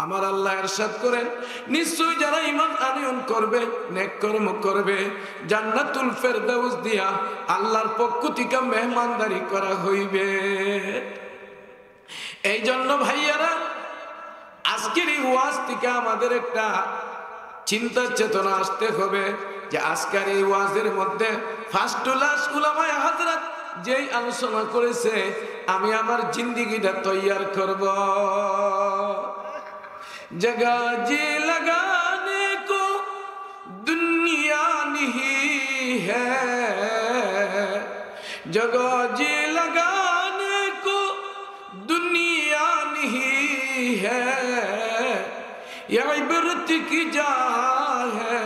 আমার আল্লাহ ইরশাদ করেন, নিশ্চয় যারা ঈমান আনয়ন করবে, নেক কর্ম করবে, জান্নাতুল ফেরদাউস দিয়া আল্লাহর পক্ষ থেকে মেহমানদারি করা হইবে। এই জন্য ভাইয়ারা, আজকের এই ওয়াজ থেকে আমাদের একটা চিন্তা চেতনা আসতে হবে যে আজকের এই ওয়াজের মধ্যে ফার্স্টুলাস উলামায়ে হযরত যেই আলোচনা করেছে, আমি আমার জিন্দেগিটা তৈয়ার করব। जगह जी लगाने को दुनिया नहीं है, जगह जी लगाने को दुनिया नहीं है, ये इबरत की जा है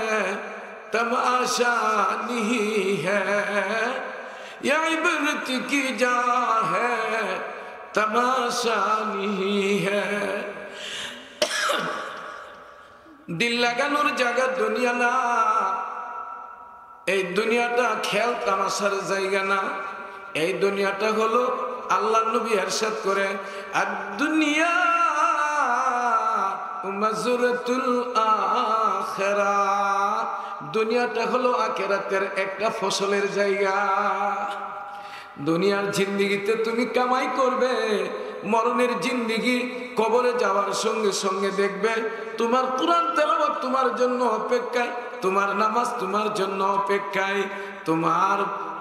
तमाशा नहीं है, ये इबरत की जा है तमाशा नहीं है। दिल লাগানোর জায়গা দুনিয়া না, এই দুনিয়াটা খেল তামাশার জায়গা না। এই দুনিয়াটা হলো আল্লাহর নবী ইরশাদ করে, আদ-দুনিয়া মাজরাতুল আখিরাহ, দুনিয়াটা হলো আখিরাতের একটা ফসলের জায়গা। দুনিয়ার জিন্দেগিতে তুমি কামাই করবে, মরণের জিন্দেগি কবরে যাওয়ার সঙ্গে সঙ্গে দেখবে তোমার কুরআন তেলাওয়াত তোমার জন্য অপেক্ষায়, তোমার নামাজ তোমার জন্য অপেক্ষায়,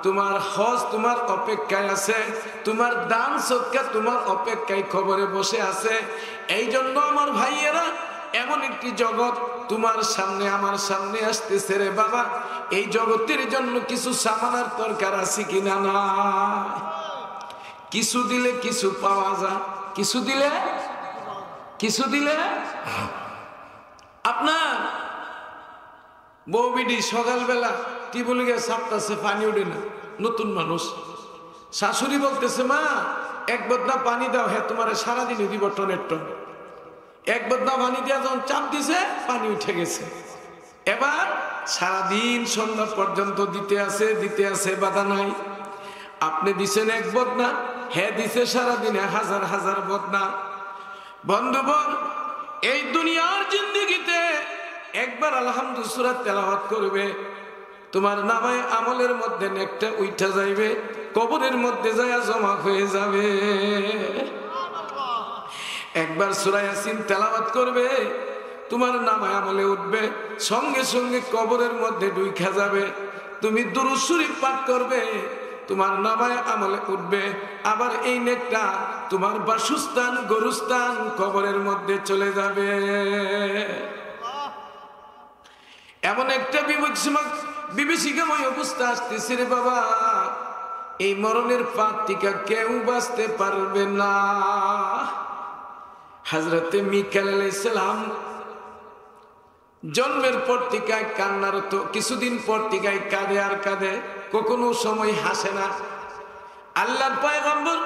তোমার হজ তোমার অপেক্ষায় আছে, তোমার দান সদকা তোমার অপেক্ষায় কবরে বসে আছে। এই জন্য আমার ভাইয়েরা, এমন একটি জগৎ তোমার সামনে আমার সামনে আসতেছে রে বাবা, এই জগতের জন্য কিছু সামানার দরকার আছে কিনা? না, কিছু দিলে কিছু পাওয়া যায়, কিছু দিলে আপনার বউ বিডি সকালবেলা টিবুলে গিয়ে সাপটাছে, পানি উঠে না, নতুন মানুষ, শাশুড়ি বলতেছে মা এক বদনা পানি দাও, হ্যাঁ তোমার সারাদিনে দিব টনের টন। এক বদনা পানি দেওয়া যখন চাপ দিছে, পানি উঠে গেছে। এবার সারাদিন সন্ধ্যা পর্যন্ত দিতে আছে, বাধা নাই। আপনি দিছেন এক বদনা, হ্যাঁ দিছে সারাদিনে হাজার হাজার বদনা। বন্ধুগণ, এই দুনিয়ার জিন্দেগিতে একবার আলহামদুলিল্লাহ সূরা তেলাওয়াত করবে, তোমার নামায়ে আমলের মধ্যে নেকটা উঠা যাইবে, কবরের মধ্যে যায় জমা হয়ে যাবে। একবার সূরা ইয়াসিন তেলাওয়াত করবে, তোমার নামায়ে আমলে উঠবে, সঙ্গে সঙ্গে কবরের মধ্যে ঢুইকা যাবে। তুমি দুরূদ শরীফ পাঠ করবে, তোমার নামায়ে আমলে উঠবে, আবার এই নেকটা তোমার বাসস্থান গরুস্থান কবরের মধ্যে চলে যাবে। এমন একটা বিভীষিকাময় অবস্থা আসতেছে রে বাবা, এই মরণের ফাঁদ থেকে কেউ বাঁচতে পারবে না। হযরতে মিকাইল আলাইহিস সালাম জন্মের পর থেকে কান্নারত, কিছুদিন পর থেকে কাঁদে আর কাঁদে, কখনো সময় হাসে না। আল্লাহর পয়গম্বর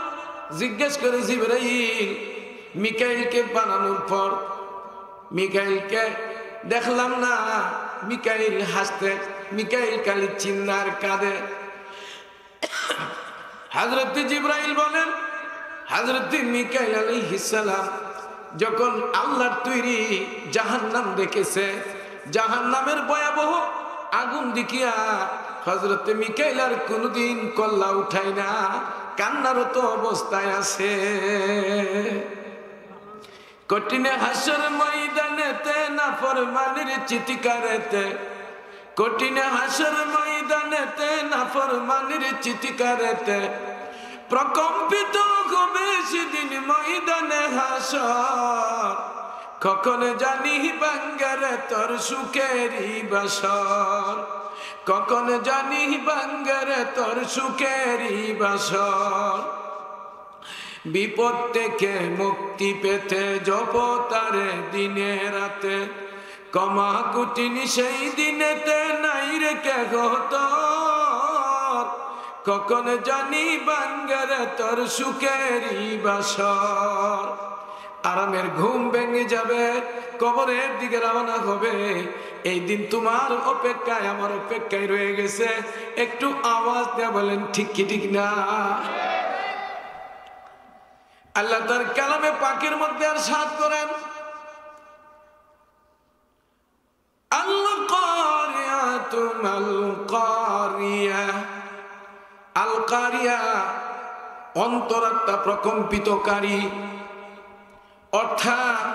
জিজ্ঞেস করে জিবরাইল, মিকাইলকে বানানোর পর মিকাইলকে দেখলাম না, মিকাইল হাসতে, মিকাইল খালি চিন্নার কাঁদে। হযরতে জিবরাইল বলেন, হযরতে মিকাইল আলাইহিস সালাম যখন আল্লাহর তৈরি জাহান্নাম দেখেছে, জাহান্নামের ভয়াবহ আগুন দেখিয়া হযরতে মিকাইল আর কোনদিন কল্লা উঠায় না, কান্নারত অবস্থায় আছে। কঠিন হাসর ময়দানেতে নাফরমানের চিৎকারেতে, কঠিন হাসর ময়দানেতে নাফরমানের চিৎকারেতে প্রকম্পিত হবে সেদিন ময়দানে হাসর, কখন জানি ভাঙ্গারে তোর সুখেরই বাসর, কখন জানি ভাঙ্গারে তোর সুখেরই বাসর। বিপদ থেকে মুক্তি পেতে জপতারে দিনে রাতে, কমা কুটিনি সেই দিনেতে নাই রে কে গতর, কখন জানি ভাঙ্গারে তোর সুখেরই বাসর। আরামের ঘুম ভেঙে যাবে, কবরের দিকে রওনা হবে, এই দিন তোমার অপেক্ষায় আমার অপেক্ষায় রয়ে গেছে। একটু আওয়াজ দিয়ে বলেন ঠিক কি ঠিক না? আল্লাহ তার কালামে পাকের মধ্যে আর সাত করেন, মাল কারিয়া। আল কারিয়া অন্তরাত্মা প্রকম্পিতকারী। অর্থাৎ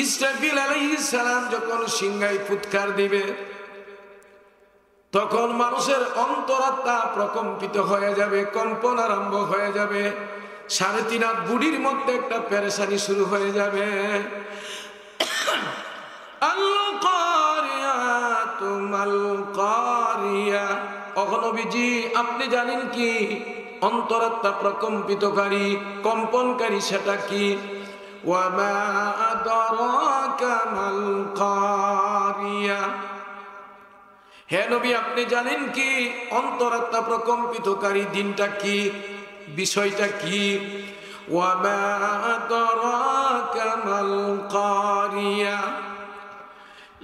ইসরাফিল আলাইহিস সালাম যখন সিংহায় ফুৎকার দিবে তখন মানুষের অন্তরাত্মা প্রকম্পিত হয়ে যাবে, কম্পন আরম্ভ হয়ে যাবে। 3.5 হাত বুড়ির মধ্যে একটা পেরেশানি শুরু হয়ে যাবে। আল কারিয়াতু মাল কারিয়া। ওগো নবীজি, আপনি জানেন কি অন্তরাত্মা প্রকম্পিতকারী, কম্পনকারী সেটা কি? ওয়া মা আদরাকা মাল কারিয়া। হে নবী, আপনি জানেন কি অন্তরাত্মা প্রকম্পিতকারী দিনটা কি, বিষয়টা কি? ওয়া মা আদরাকা মাল কারিয়া।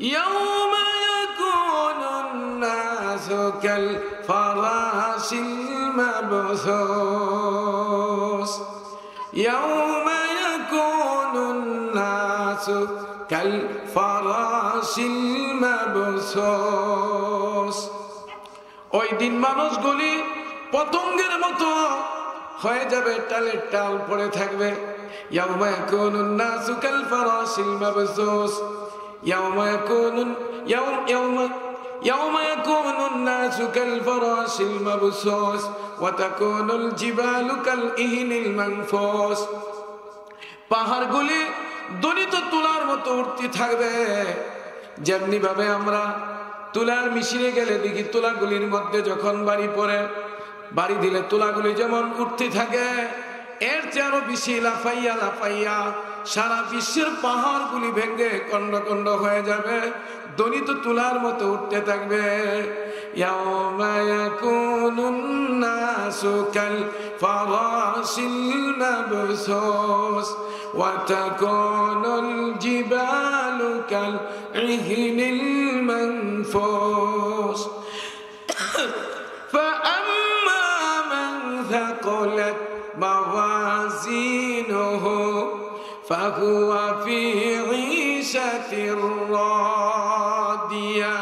ইয়াউমা ইয়াকুনুন নাসু কাল ফারাশিল মাবসুস। ইয়াউমা ইয়াকুনুন নাসু কাল ফারাশিল মাবসুস। ওই দিন মানুষগুলি পতঙ্গের মতো হয়ে যাবে, টালের টাল পড়ে থাকবে। ইয়াউমা ইয়াকুনুন নাসু কাল ফারাশিল মাবসুস। ইয়াউমা ইয়াকুনুন নাসু কাল ফারাশিল মাবসুস ওয়া তাকুনুল জিবালু কাল ইহনিল মানফুস। পাহাড়গুলি দলিত তুলার মতো উঠতে থাকবে। যেমনি ভাবে আমরা তুলার মিশিয়ে গেলে দেখি তুলাগুলির মধ্যে যখন বাড়ি পড়ে, বাড়ি দিলে তুলাগুলি যেমন উঠতে থাকে, এর চেয়ে আরো বেশি লাফাইয়া লাফাইয়া সারা বিশ্বের পাহাড়গুলি ভেঙে খণ্ড খণ্ড হয়ে যাবে, দলিত তুলার মতো উঠতে থাকবে। ইয়াউমা ইয়াকুনুন নাসু কাল ফারাশিল মাবসুস ওয়া তাকুনুল জিবালু কাল ইহনিল মানফুস। ফাআম্মা মান থাকুলাত মাওয়াজিনুহু ফাহুয়া ফি ঈশাতির রাদিয়া।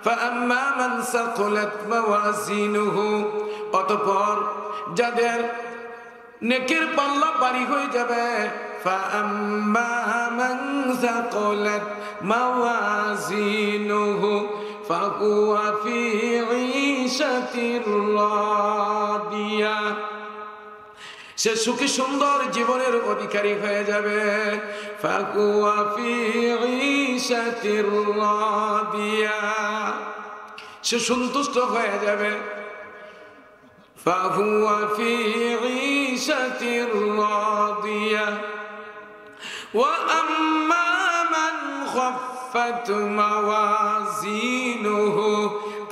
ফাআম্মা মান সাকুলাত মাওয়াজিনুহু, অতঃপর যাদের নেকের পাল্লা ভারী হয়ে যাবে, ফাআম্মা মান সাকুলাত মাওয়াজিনুহু ফাহুয়া ফি ঈশাতির রাদিয়া, সে সুখী সুন্দর জীবনের অধিকারী হয়ে যাবে। ফাহুয়া ফি ঈশাতির রাদিয়া, সে সন্তুষ্ট হয়ে যাবে। ফাহুয়া ফি ঈশাতির রাদিয়া। ওয়া আম্মা মান খাফফাত মাওয়াজিনুহু,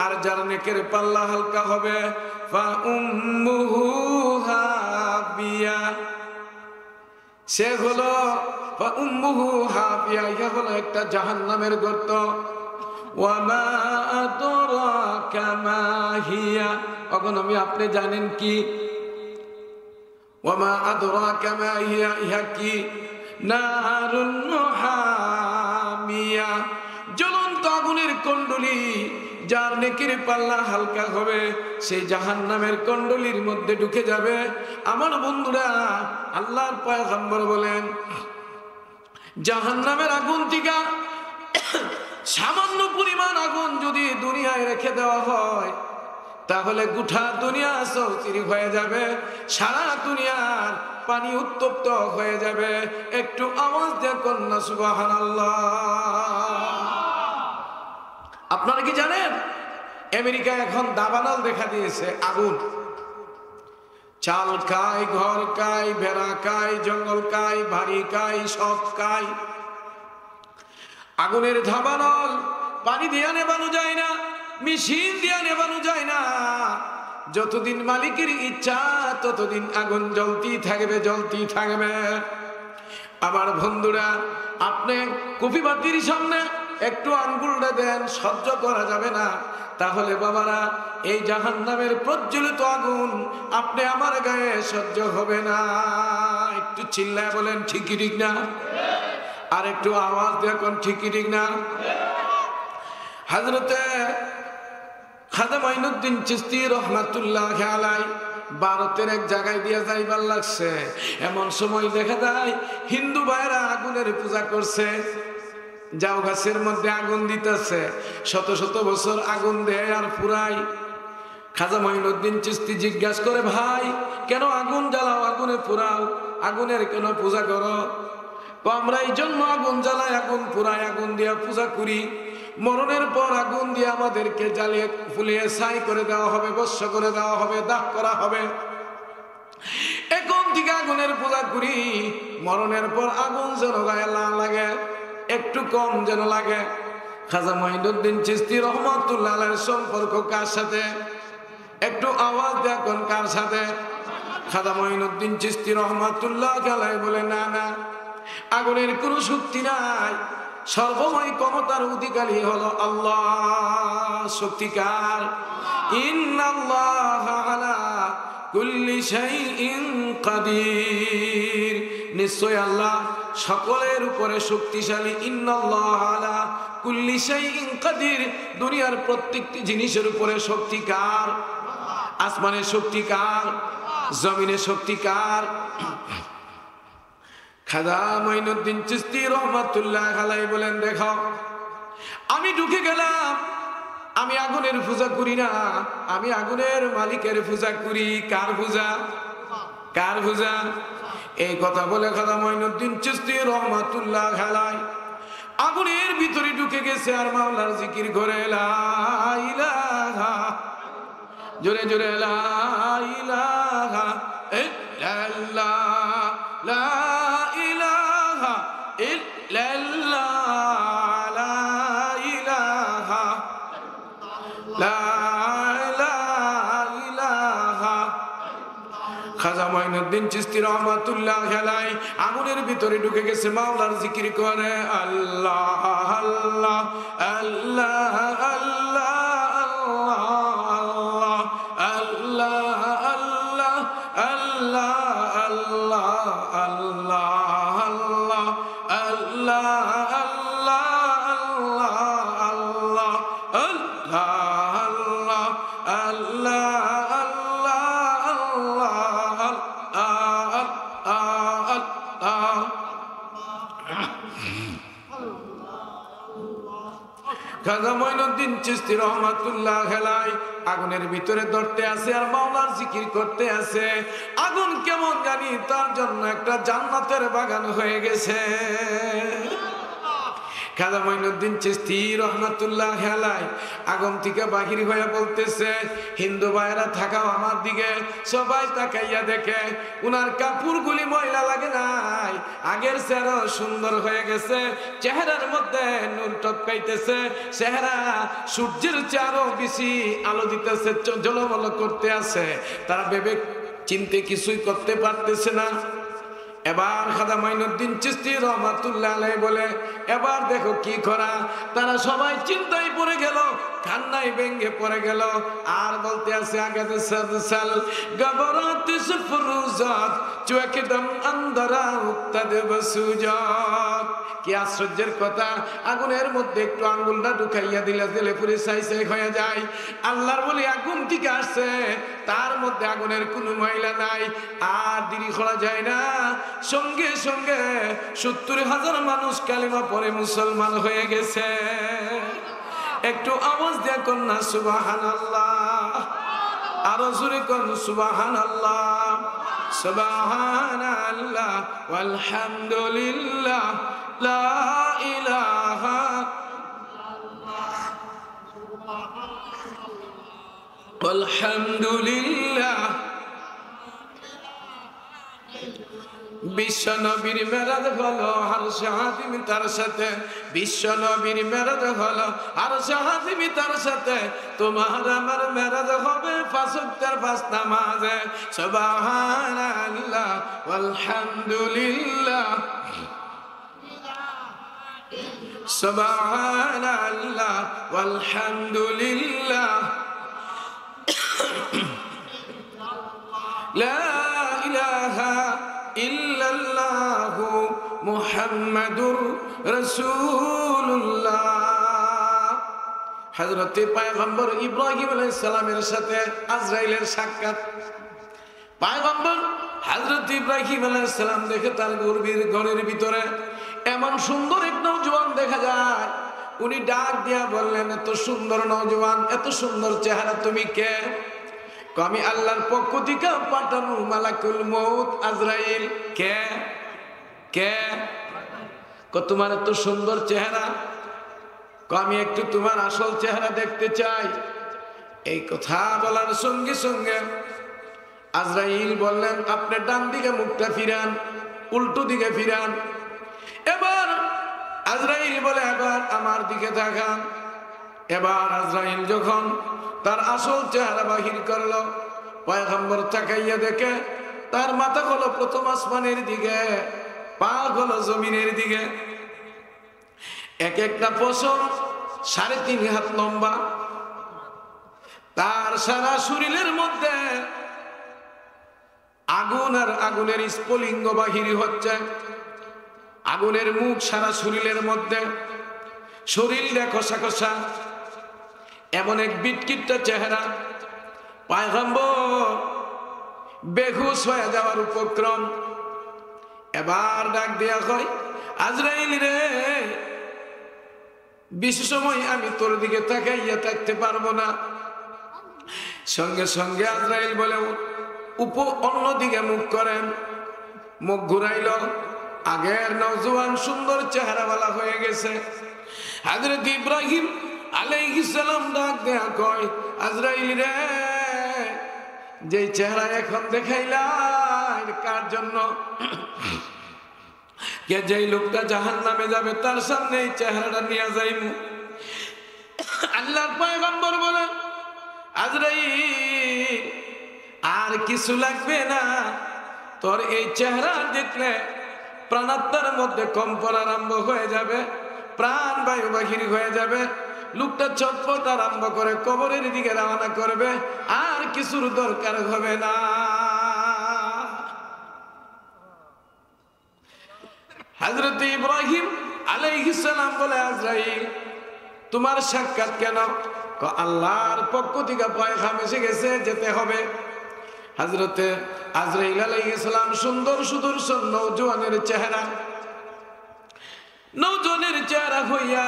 আর যার নেকের পাল্লা হালকা হবে, ফা উম্মুহু হাবিয়া, সে হলো ফা উম্মুহু হাবিয়া, ইহা হলো একটা জাহান্নামের গর্ত। ওয়া মা আদরাকা মা হিয়া, এখন আমি আপনি জানেন কি? ওয়া মা আদরাকা মা হিয়া, ইহা কি? নারুন হামিয়া, জ্বলন্ত আগুনের কুণ্ডলী। যার নেকির পাল্লা হালকা হবে সেই জাহান্নামের কুণ্ডলীর মধ্যে ঢুকে যাবে। আমার বন্ধুরা, আল্লাহর পয়গম্বর বলেন, জাহান্নামের আগুন থেকে সামান্য পরিমাণ আগুন যদি দুনিয়ায় রেখে দেওয়া হয় তাহলে গোটা দুনিয়া চৌচির হয়ে যাবে, সারা দুনিয়ার পানি উত্তপ্ত হয়ে যাবে। একটু আওয়াজ দিয়ে কন্যা সুবহানাল্লাহ। আপনারা কি জানেন আমেরিকায় এখন দাবানল দেখা দিয়েছে? আগুন, চাল খায়, ঘর খায়, ভেড়া খায়, জঙ্গল খায়, বাড়ি খায়, সব খায়। আগুনের দাবানল পানি দিয়ে নেবানো যায় না, মেশিন দিয়ে নেবানো যায় না। যতদিন মালিকের ইচ্ছা ততদিন আগুন জ্বলতেই থাকবে, জ্বলতেই থাকবে। আমার বন্ধুরা, আপনি কফি বাতির সামনে একটু আঙ্গুলটা দেন, সহ্য করা যাবে না। তাহলে বাবারা, এই জাহান্নামের প্রজ্বলিত আগুন আপনি আমার গায়ে সহ্য হবে না। একটু চিল্লায় বলেন ঠিকই ঠিক না? আর একটু আওয়াজ দেখুন ঠিকই ঠিক না? হযরতে খাজা মাইনুদ্দিন চিশতি রহমাতুল্লাহ আলাইহি ভারতের এক জায়গায় দিয়ে যাইবার লাগছে। এমন সময় দেখা যায় হিন্দু ভাইরা আগুনের পূজা করছে, জাউ গাছের মধ্যে আগুন দিতেছে, শত শত বছর আগুন দেয় আর পুরাই। খাজা মাইনুদ্দিন চিশতি জিজ্ঞাসা করে, ভাই কেন আগুন জ্বালাও, আগুনে পুরাও, আগুনের কেন পূজা করো? আমরা এই জন্য আগুন জ্বালাই, আগুন পুরাই, আগুন দিয়া পূজা করি। মরণের পর আগুন দিয়ে আমাদেরকে জ্বালিয়ে ফুলিয়ে ছাই করে দেওয়া হবে, ভস্ম করে দেওয়া হবে, দাহ করা হবে। এখন থেকে আগুনের পূজা করি, মরণের পর আগুন যেন গায়ে না লাগে, একটু কম যেন লাগে। খাজা মাইনুদ্দিন চিশতি রহমাতুল্লাহ আলাইহির সম্পর্ক কার সাথে? একটু আওয়াজ দেখুন, কার সাথে? খাজা মাইনুদ্দিন চিশতি রহমাতুল্লাহ আলাইহি বলে, না না, আগুনের কোনো শক্তি নাই, সর্বময় ক্ষমতার অধিকারী হলো আল্লাহ। শক্তিকার? ইন্নাল্লাহা আলা কুল্লি শাইইন কাদির, নিশ্চয় আল্লাহ সকলের উপরে শক্তিশালী। ইন্নাল্লাহা আলা কুল্লি শাইইন কাদির, দুনিয়ার প্রত্যেকটি জিনিসের উপরে শক্তিকার। আসমানের শক্তিকার, জমিনের শক্তিকার। খাজা মাইনুদ্দিন চিশতি রহমাতুল্লাহ আলাইহি বলেন, দেখো আমি ঢুকে গেলাম, আমি আগুনের পূজা করি না, আমি আগুনের মালিকের পূজা করি। কার পূজা? কার পূজা? এই কথা বলে খাজা মাইনুদ্দিন চিশতি রহমাতুল্লাহ আলাইহি আগুনের ভিতরে ঢুকে গেছে আর মাওলার জিকির করে, লা ইলাহা, জোরে জোরে, লা ইলাহা ইল্লাল্লাহ, লা ইলাহা ইল্লাল্লাহ, লা ইলাহা, লা ইলাহা। খাজা মাইনুদ্দিন চিশতি রহমাতুল্লাহ আলাইহি আগুনের ভিতরে ঢুকে গেছে, মাওলার জিকির করে, আল্লাহ আল্লাহ আল্লাহ আল্লাহ আল্লাহ আল্লাহ আল্লাহ আল্লাহ আল্লাহ আল্লাহ আল্লাহ আল্লাহ আল্লাহ আল্লাহ আল্লাহ। খাজা মাইনুদ্দিন চিশতি রহমাতুল্লাহ আলাইহি আগুনের ভিতরে ধরতে আছে আর মাওলার জিকির করতে আছে। আগুন কেমন জানি তার জন্য একটা জান্নাতের বাগান হয়ে গেছে। খাজা মাইনুদ্দিন চিশতি রহমাতুল্লাহ আলাইহি আগুন থেকে বাহির হয়ে বলতেছে, হিন্দু ভাইরা থাকাও আমার দিকে। সবাই তাকাইয়া দেখে উনার কাপড়গুলি ময়লা লাগে নাই, আগের চেহারা সুন্দর হয়ে গেছে, চেহারার মধ্যে নূর টপকাইতেছে, চেহারা সূর্যের চেহারা বেশি আলো দিতেছে, ঝলমল করতে আছে। তারা ভেবে চিনতে কিছুই করতে পারতেছে না। এবার খাজা মাইনুদ্দিন চিশতি রহমাতুল্লাহ আলাইহি বলে, এবার দেখো কি করা। তারা সবাই চিন্তায় পড়ে গেল, কান্নায় ভেঙে পড়ে গেল আর বলতে আছে, আগে সাল গবরাত সুফরুজাত চুয়াকিদম আন্দারা উক্তাদে বসুজাত। কি আশ্চর্যের কথা, আগুনের মধ্যে একটু আঙ্গুলটা ঢুকাইয়া দিলে পুরে ছাই ছাই হয়ে যায়। আল্লাহর বলি আগুন থেকে আসছে, তার মধ্যে আগুনের কোনো ময়লা নাই। আর দেরি করা যায় না, সঙ্গে সঙ্গে ৭০,০০০ মানুষ কালিমা পড়ে মুসলমান হয়ে গেছে। একটু আওয়াজ দিয়া কর না সুবহানাল্লাহ, আরো জোরে কর সুবহানাল্লাহ, সুবহানাল্লাহ ওয়ালহামদুলিল্লাহ, লা ইলাহা আলহামদুলিল্লাহ। বিশ্ব নবীর মেরাজ হলো আরশে আজিম তার সাথে, বিশ্ব নবীর মেরাজ হলো আরশে আজিম তার সাথে। তোমার আমার মেরাজ হবে ৫ ওয়াক্তের ৫ নামাজে। সুবহানাল্লাহ ওয়ালহামদুলিল্লাহ, সুবহানাল্লাহ ওয়ালহামদুলিল্লাহ, লা ইলাহা ইল্লাল্লাহু মুহাম্মাদুর রাসূলুল্লাহ। হযরতে পয়গম্বর ইব্রাহিম আলাইহিস সালামের সাথে আজরাইলের সাক্ষাৎ। পয়গম্বর হযরত ইব্রাহিম আলাইহিস সালাম দেখে তার ঘরের ভিতরে এমন সুন্দর এক নওজোয়ান দেখা যায়। উনি ডাক দিয়া বললেন, এত সুন্দর নওজোয়ান, এত সুন্দর চেহারা, তুমি কে? আমি আল্লাহর পক্ষ থেকে পাঠানো মালাকুল মউত আজরাইল। কে কে? তোমার এত সুন্দর চেহারা, আমি একটু তোমার আসল চেহারা দেখতে চাই। এই কথা বলার সঙ্গে সঙ্গে আজরাইল বললেন, আপনি ডান দিকে মুখটা ফিরান, উল্টো দিকে ফিরান। এবার আজরাইল বলে, এবার আমার দিকে তাকান। এবার আজরাইল যখন তার আসল চেহারা বাহির করলো, পয়গম্বর তাকাইয়া দেখে তার মাথা হলো প্রথম আসমানের দিকে, পা হলো জমিনের দিকে। এক একটা পশম 3.5 হাত লম্বা। তার সারা শরীরের মধ্যে আগুন আর আগুনের স্ফুলিঙ্গ বাহির হচ্ছে, আগুনের মুখ সারা শরীরের মধ্যে, শরীরটা খসা খসা, এমন এক বিটকিটটা চেহারা। পয়গম্বর বেহুশ হয়ে যাওয়ার উপক্রম। এবার ডাক দেয়া হয়, আজরাইল রে, বেশি সময় আমি তোর দিকে তাকাইয়া থাকতে পারবো না। সঙ্গে সঙ্গে আজরাইল বলে, অন্যদিকে মুখ করেন। মুখ ঘুরাইল, আগের নওজোয়ান সুন্দর চেহারাওয়ালা হয়ে গেছে। হযরত ইব্রাহিম আলাইহিস সালাম ডাক দেয়া কয়, আজরাইল রে, যে চেহারা এখন দেখাইলা কার জন্য? কে যেই লোকটা জাহান্নামে যাবে তার সামনে এই চেহারাটা নিয়ে যাইমু। আল্লাহর পয়গম্বর বলেন, আজরাইল আর কিছু লাগবে না, তোর এই চেহারা দেখলে প্রাণাত্মার মধ্যে কম্পন আরম্ভ হয়ে যাবে, প্রাণ বায়ু বাহির হয়ে যাবে, লোকটা ছটফট আরম্ভ করে কবরের দিকে রওনা করবে, আর কিছুর দরকার হবে না। হযরত ইব্রাহিম আলাইহিস সালাম বলে, আজরাইল তোমার সাক্ষাৎ কেন? আল্লাহর পক্ষ থেকে পয়গাম এসে গেছে, যেতে হবে। হযরতে আজরাইল আলাইহিস সালাম সুন্দর সুদর্শন নওজোয়ানের চেহারা, নওজোয়ানের চেহারা হইয়া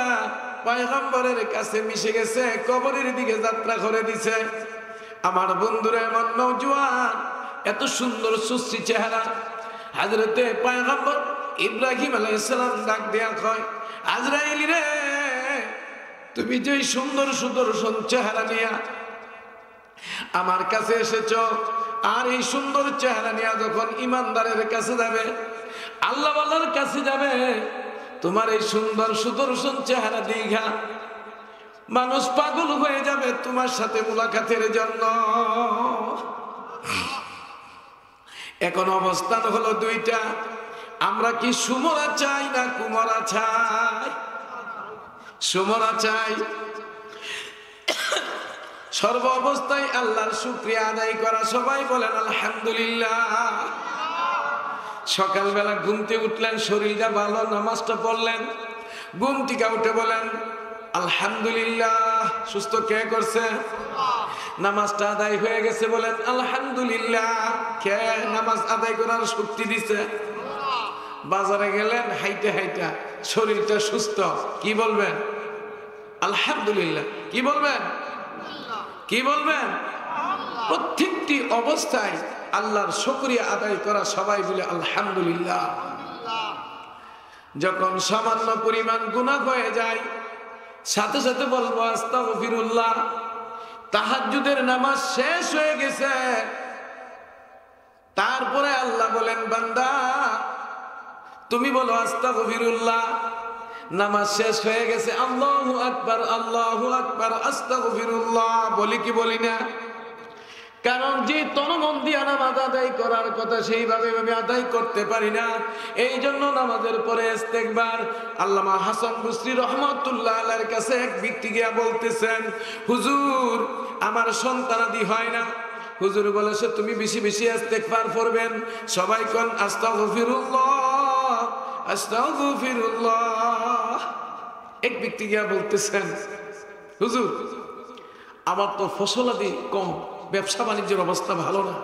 পয়গম্বরের কাছে মিশে গেছে, কবরের দিকে যাত্রা করে দিছে। আমার বন্ধুরা, এমন নওজোয়ান, এত সুন্দর সুশ্রী চেহারা। হযরতে পয়গম্বর ইব্রাহিম আলাইহিস সালাম ডাক দেয়া কয়, আজরাইল রে, তুমি যে সুন্দর সুদর্শন চেহারা নিয়া আমার কাছে এসেছো, আর এই সুন্দর চেহারা নিয়ে যখন ইমানদারের কাছে যাবে, আল্লাহওয়ালার কাছে যাবে, তোমার এই সুন্দর সুদর্শন চেহারা দেখা মানুষ পাগল হয়ে যাবে তোমার সাথে মুলাকাতের জন্য। এখন অবস্থান হলো দুইটা, আমরা কি সুমরা চাই না কুমরা চাই? সুমরা চাই। সর্ব অবস্থায় আল্লাহর শুকরিয়া আদায় করা। সবাই বলেন আলহামদুলিল্লাহ। সকালবেলা ঘুম থেকে উঠলেন, শরীরটা ভালো, নামাজটা পড়লেন, ঘুম থেকে উঠে বলেন আলহামদুলিল্লাহ। সুস্থ কে করছে? নামাজটা আদায় হয়ে গেছে, বলেন আলহামদুলিল্লাহ। কে নামাজ আদায় করার শক্তি দিছে? বাজারে গেলেন, হাইটা হাইটা শরীরটা সুস্থ, কি বলবেন? আলহামদুলিল্লাহ। কি বলবেন? কি বলবেন? প্রত্যেকটি অবস্থায় আল্লাহর শুকরিয়া আদায় করা। সবাই বলে আলহামদুলিল্লাহ। যখন সামান্য পরিমাণ গুনাহ হয়ে যায়, সাথে সাথে বলবো আস্তাগফিরুল্লাহ। তাহাজ্জুদের নামাজ শেষ হয়ে গেছে, তারপরে আল্লাহ বলেন, বান্দা তুমি বলো আস্তাগফিরুল্লাহ। নামাজ শেষ হয়ে গেছে, আল্লাহু আকবার, আল্লাহু আকবার, আস্তাগফিরুল্লাহ বলি কি বলি না? কারণ যে তনমন দিয়া নামাজ আদায় করার কথা সেইভাবে আমি আদায় করতে পারি না। এই জন্য নামাজের পরে ইস্তেগফার। আল্লামা হাসান বসরি রহমাতুল্লাহ আলাইহির কাছে এক ব্যক্তি গিয়া বলতেছেন, হুজুর আমার সন্তানাদি হয় না। হুজুর বলেছে তুমি বেশি বেশি ইস্তেগফার পড়বেন। সবাই কোন আস্তাগফিরুল্লাহ, আস্তাগফিরুল্লাহ। এক ব্যক্তি গিয়া বলতেছেন, হুজুর আমার তো ফসলাদি কম, ব্যবসা বাণিজ্যের অবস্থা ভালো না।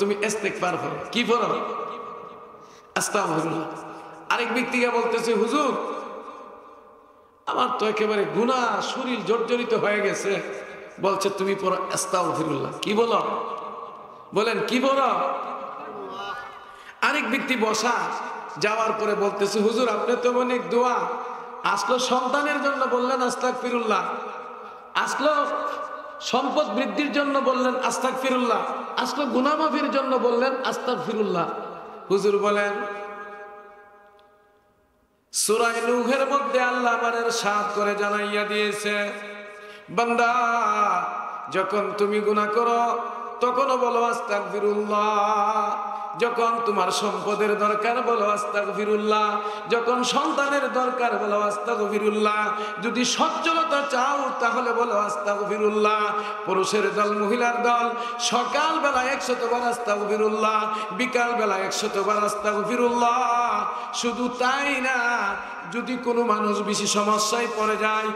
তুমি ইস্তেগফার করো। কি পড়ো? আস্তাগফিরুল্লাহ। আরেক ব্যক্তিকে বলতেছে হুজুর আমার তো একেবারে গুনাহ, শরীর জর্জরিত হয়ে গেছে। বলছে তুমি পড়ো আস্তাগফিরুল্লাহ। কি বলো? বলেন কি বলো? আরেক ব্যক্তি বসা যাওয়ার পরে বলতেছে হুজুর আপনি তো অনেক দোয়া আসলো, সন্তানের জন্য বললেন আস্তাগফিরুল্লাহ, আসলো সম্পদ বৃদ্ধির জন্য বললেন আস্তাগফিরুল্লাহ, আসলো গুনাহ মাফির জন্য বললেন আস্তাগফিরুল্লাহ। হুজুর বলেন সূরা নূহের মধ্যে আল্লাহ আমাদের ইরশাদ করে জানাইয়া দিয়েছে, বান্দা যখন তুমি গুনাহ করো তখনও বলো আস্তাগফিরুল্লাহ, যখন তোমার সম্পদের দরকার বলো আস্তাগফিরুল্লাহ, যখন সন্তানের দরকার বলো আস্তাগফিরুল্লাহ, যদি সচ্ছলতা চাও তাহলে বলো আস্তাগফিরুল্লাহ। পুরুষের দল মহিলার দল সকাল বেলা 100 বার আস্তাগফিরুল্লাহ, বিকাল বেলা 100 বার আস্তাগফিরুল্লাহ। শুধু তাই না, যদি কোনো মানুষ বেশি সমস্যায় পড়ে যায়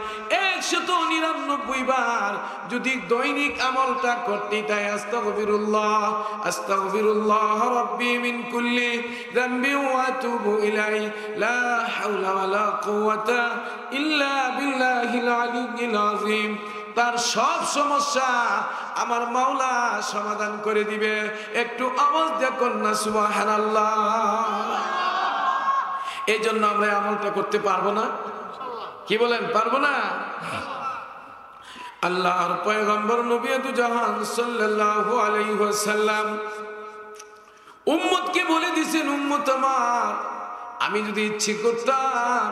199 বার যদি দৈনিক আমলটা করতে তাই আস্তাগফিরুল্লাহ আস্তাগফিরুল্লাহ রাব্বি মিন কুল্লি যামবি ওয়া আতুবু ইলাইহি লা হাওলা ওয়ালা কুওয়াতা ইল্লা বিল্লাহিল আলিয়্যিল আযীম, তার সব সমস্যা আমার মাওলা সমাধান করে দিবে। একটু আওয়াজ দিয়ে কন্যা সুবহানাল্লাহ। এই জন্য আমরা আমলটা করতে পারবো না? কি বলেন পারবো না? আল্লাহর পয়গম্বর নবী দু জাহান সাল্লাল্লাহু আলাইহি ওয়াসাল্লাম উম্মতকে বলে দিয়েছেন, উম্মত আমার আমি যদি ইচ্ছে করতাম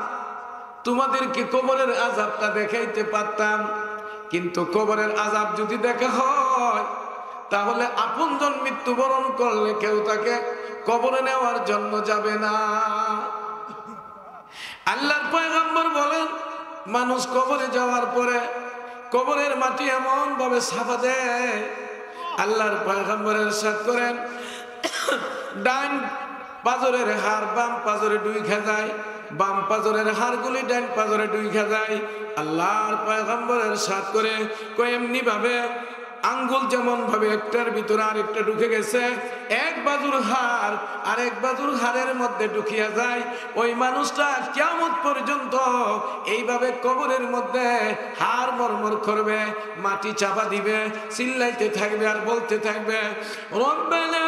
তোমাদেরকে কবরের আযাবটা দেখাইতে পারতাম, কিন্তু কবরের আযাব যদি দেখা হয় তাহলে আপনজন মৃত্যুবরণ করলে কেউ তাকে কবরে নেওয়ার জন্য যাবে না। আল্লাহর পয়গম্বর বলেন মানুষ কবরে যাওয়ার পরে কবরের মাটি এমন ভাবে সাফা দেয়, আল্লাহর পয়গম্বর ইরশাদ করেন ডান পাজরের হাড় বাম পাজরে ঢুইকা যায়, বাম পাজরের হাড়গুলি ডান পাজরে ঢুইকা যায়। আল্লাহর পয়গম্বর ইরশাদ করে এমনি ভাবে আঙ্গুল যেমন ভাবে একটার ভিতরে আরেকটা ঢুকে গেছে, এক বাজুর হাড় আরেক বাজুর হাড়ের মধ্যে ঢুকিয়া যায়, ওই মানুষটা কিয়ামত পর্যন্ত এইভাবে কবরের মধ্যে হাড় মরমর করবে, মাটি চাপা দিবে, চিল্লাইতে থাকবে আর বলতে থাকবে রব্বানা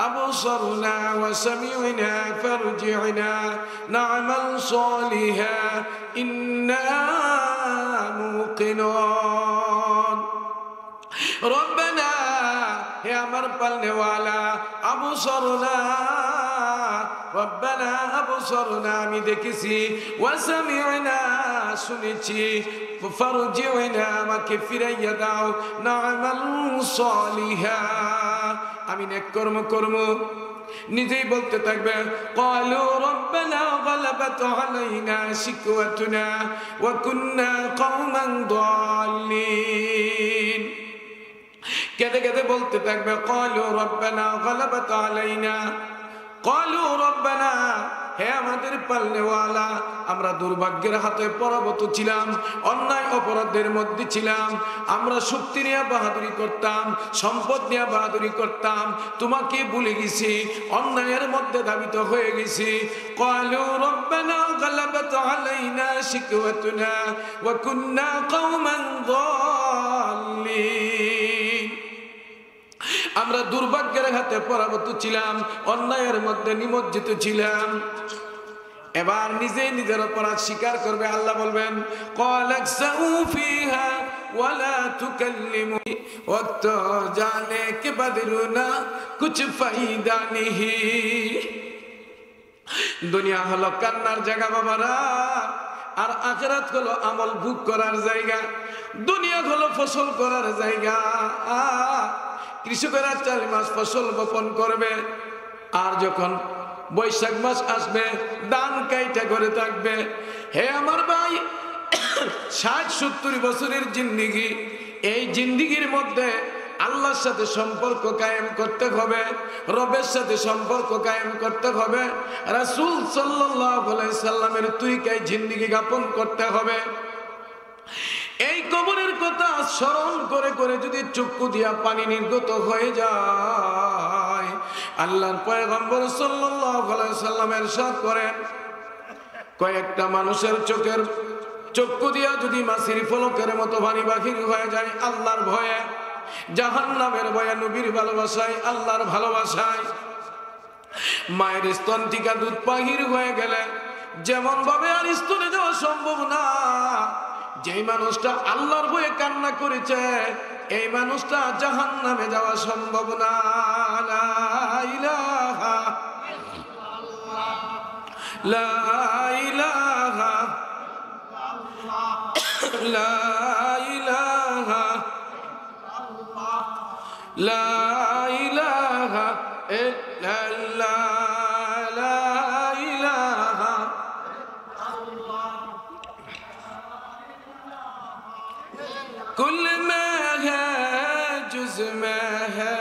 আবসারনা ওয়া সামি'না ফারজি'না না'মাল সালিহা ইন্না মুকিনুন। রব্বানা হে আমার পালনেওয়ালা আবসারনা, রব্বানা আবসারনা আমি দেখেছি, ওয়া সামি'না শুনেছি, ফারজি'না আমাকে ফিরাইয়া দাও, না'মাল সালিহা আমি নেক কর্ম করব। নিজেই বলতে থাকবে ক্বালু রব্বানা গালাবাত আলাইনা শিকওয়াতুনা ওয়া কুন্না কওমান দাল্লিন, কেঁদে কেঁদে বলতে থাকবে ক্বালু রব্বানা গালাবাত আলাইনা, ক্বালু রব্বানা হে আমাদের পালনেওয়ালা আমরা দুর্ভাগ্যের হাতে পরাভূত ছিলাম, অন্যায় অপরাধের মধ্যে ছিলাম, আমরা শক্তি নিয়ে বাহাদুরি করতাম, সম্পদ নিয়ে বাহাদুরি করতাম, তোমাকে ভুলে গেছি, অন্যায়ের মধ্যে ধাবিত হয়ে গেছি। ক্বালু রব্বানা গালাবাত আলাইনা শিকওয়াতুনা ওয়া কুন্না কওমান দাল্লিন, আমরা দুর্ভাগ্যের হাতে পরাভূত ছিলাম, অন্যায়ের মধ্যে নিমজ্জিত ছিলাম। এবার নিজে নিজের অপরাধ স্বীকার করবে। আল্লাহ বলবেন ক্বালাকসাউ ফিহা ওয়ালা তুকাল্লিমুনি ওয়াক্ত জানে কে বদরুনা কুছ ফায়দা নেহি। দুনিয়া হলো কান্নার জায়গা বাবারা, আর আখিরাত হলো আমল ভোগ করার জায়গা। দুনিয়া হলো ফসল করার জায়গা, কৃষকেরা 4 মাস ফসল বপন করবে, আর যখন বৈশাখ মাস আসবে ধান কাইটা করে থাকবে। হে আমার ভাই 60-70 বছরের জিন্দেগি, এই জিন্দেগির মধ্যে আল্লাহর সাথে সম্পর্ক কায়েম করতে হবে, রবের সাথে সম্পর্ক কায়েম করতে হবে, রাসূল সাল্লাল্লাহু আলাইহি সাল্লামের তরিকায় জিন্দেগি যাপন করতে হবে। এই কবরের কথা স্মরণ করে করে যদি চক্ষু দিয়া পানি নির্গত হয়ে যায়, আল্লাহর পয়গম্বর সাল্লাল্লাহু আলাইহি সাল্লাম ইরশাদ করেন, কয়েকটা মানুষের চক্ষু দিয়া যদি মাছির ফলকের মতো পানি বাহির হয়ে যায় আল্লাহর ভয়ে, জাহান্নামের ভয়ে, নবীর ভালোবাসায়, আল্লাহর ভালোবাসায়, মায়ের স্তন থেকে দুধ বাহির হয়ে গেলে যেমন ভাবে আর স্তনে যাওয়া সম্ভব না, যেই মানুষটা আল্লাহর ভয়ে কান্না করেছে এই মানুষটা জাহান্নামে যাওয়া সম্ভব না। লা ইলাহা লা ইলাহা লা ইলাহা লা ইলাহা ইল্লাল্লাহ, লা ইলাহা कुल में है जुज में है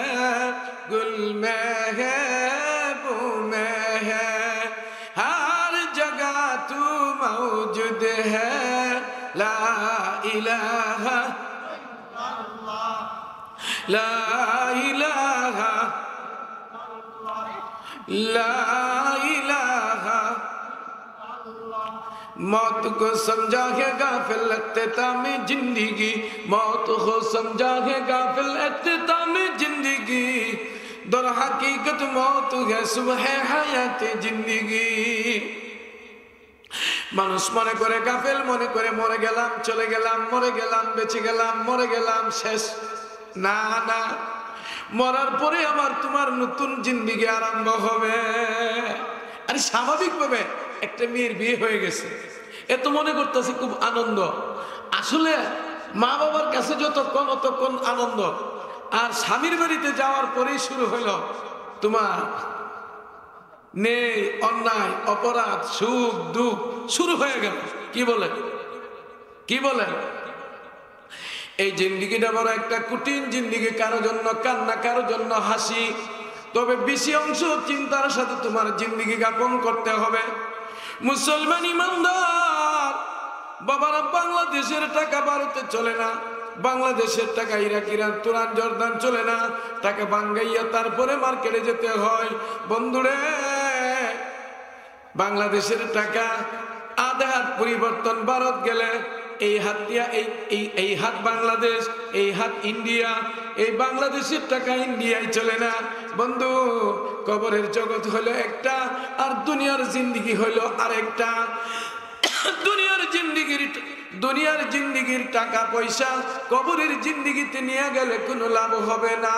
गुल में है बू में है हर जगह तू मौजूद है ला इलाहा ला इलाहा ला इलाहा। मौत को समझा है गाफिल इख्तिताम जिंदगी, मौत को समझा है गाफिल इख्तिताम जिंदगी, दर हकीकत मौत है सुबह हयात जिंदगी। মানুষ মনে করে গাফিল, মনে করে মরে গেলাম, চলে গেলাম, মরে গেলাম, বেঁচে গেলাম, মরে গেলাম, শেষ। না না, মরার পরে আবার তোমার নতুন জিন্দেগি আরম্ভ হবে। আরে স্বাভাবিকভাবে একটা মেয়ের বিয়ে হয়ে গেছে, এত মনে করতেছে খুব আনন্দ। আসলে মা বাবার কাছে যতক্ষণ অতক্ষণ আনন্দ, আর স্বামীর বাড়িতে যাওয়ার পরেই শুরু হইল তোমার নেই, অন্যায়, অপরাধ, সুখ দুঃখ শুরু হয়ে গেল। কি বলে কি বলে এই জিন্দেগিটা বড় একটা কঠিন জিন্দেগি, কারো জন্য কান্না, কারো জন্য হাসি, তবে বেশি অংশ চিন্তার সাথে তোমার জিন্দেগি যাপন করতে হবে। মুসলমান ইমানদার বাবারা, বাংলাদেশের টাকা ভারতে চলে না, বাংলাদেশের টাকা ইরাক, ইরান, তুরান, জর্দান চলে না, টাকা বাঙ্গাইয়া তারপরে মার্কেটে যেতে হয়। বন্ধুরে, বাংলাদেশের টাকা আধা হাত পরিবর্তন ভারত গেলে এই হাত দিয়া এই হাত বাংলাদেশ, এই হাত ইন্ডিয়া, এই বাংলাদেশের টাকা ইন্ডিয়ায় চলে না। বন্ধু, কবরের জগৎ হলো একটা, আর দুনিয়ার জিন্দেগি হলো আরেকটা। দুনিয়ার জিন্দেগির টাকা পয়সা কবরের জিন্দেগিতে নিয়ে গেলে কোনো লাভ হবে না।